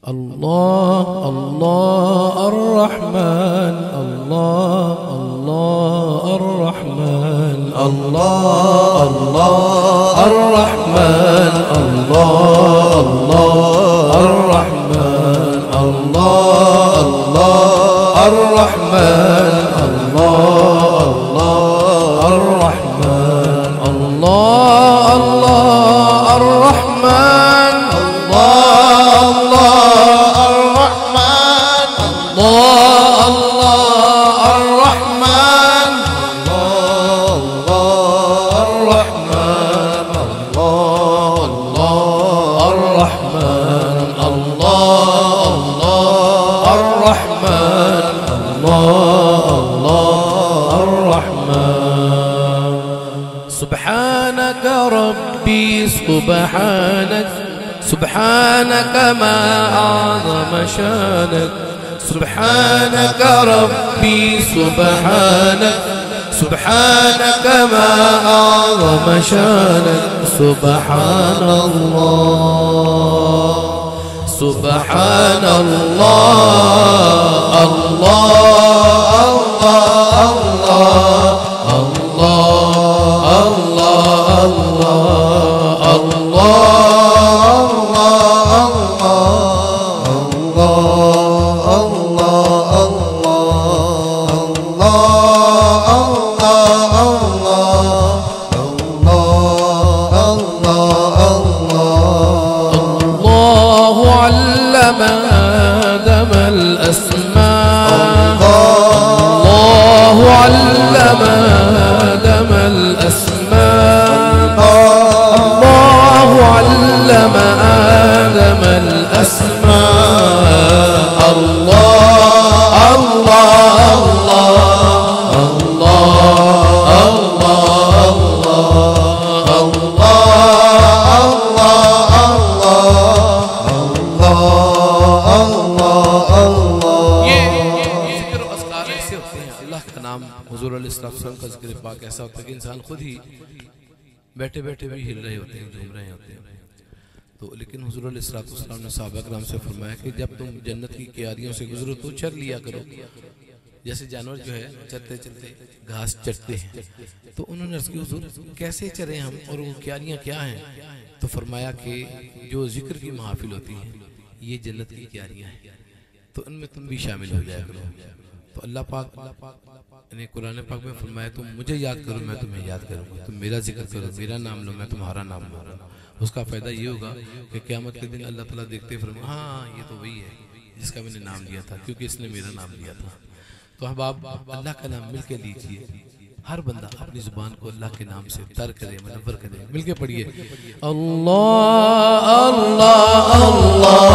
الله الله الرحمن، الله الله الرحمن، الله الله الرحمن، الله الله الرحمن، الله الله الرحمن، الله الله الرحمن، الله الله الرحمن، سبحانك ربي سبحانك، سبحانك ما أعظم شانك، سبحانك ربي سبحانك، سبحانك ما أعظم شانك، سبحان الله سبحان الله، الله الله الله آدم الأسماء، الله علم آدم الأسماء، الله علم آدم الأسماء، الله الله हुज़ूर अलैहिस्सलाम का ज़िक्र पाक ऐसा होता है कि इंसान खुद ही बैठे बैठे भी हिल रहे होते हैं, झूम रहे होते हैं। तो लेकिन हुज़ूर अलैहिस्सलाम ने सहाबा किराम से फरमाया कि जब तुम जन्नत की क्यारियों से गुजरो तो चर लिया करो, जैसे जानवर जो है चलते चलते घास चरते हैं। तो उन्होंने अर्ज़ की हुज़ूर कैसे चरे हम, और वो क्यारियाँ क्या हैं? तो फरमाया कि जो जिक्र की महफिल होती है ये जन्नत की क्यारियाँ हैं, तो उनमें तुम भी शामिल हो जाया करो। तो अल्लाह पाक ने कुरान पाक में फरमाया तुम मुझे याद करो मैं तुम्हें याद करूँगा, तुम मेरा जिक्र करो, मेरा नाम लो, मैं तुम्हारा नाम लो। उसका फ़ायदा ये होगा कि क़यामत के दिन अल्लाह ताला देखते फरमाए हाँ ये तो वही है जिसका मैंने नाम लिया था, क्योंकि इसने मेरा नाम लिया था। तो अब आप अल्लाह का नाम मिल के लीजिए, हर बंदा अपनी ज़ुबान को अल्लाह के नाम से तर करे, मुनव्वर करे। मिल के पढ़िए अल्लाह अल्लाह अल्लाह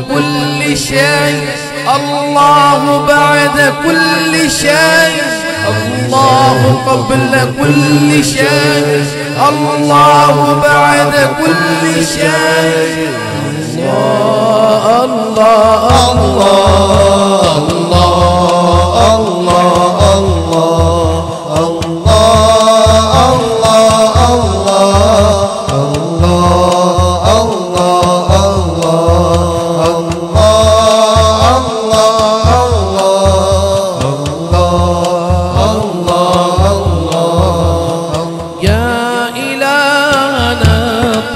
कुल्ल शै, अल्लाह बाद कुल्ल शै, अल्लाह क़ब्ल कुल्ल शै, अल्लाह बाद कुल्ल शै, अल्लाह अल्लाह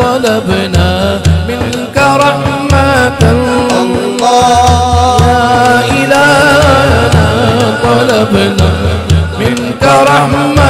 طلبنا منك رحمة الله، يا إلهنا طلبنا منك رحمة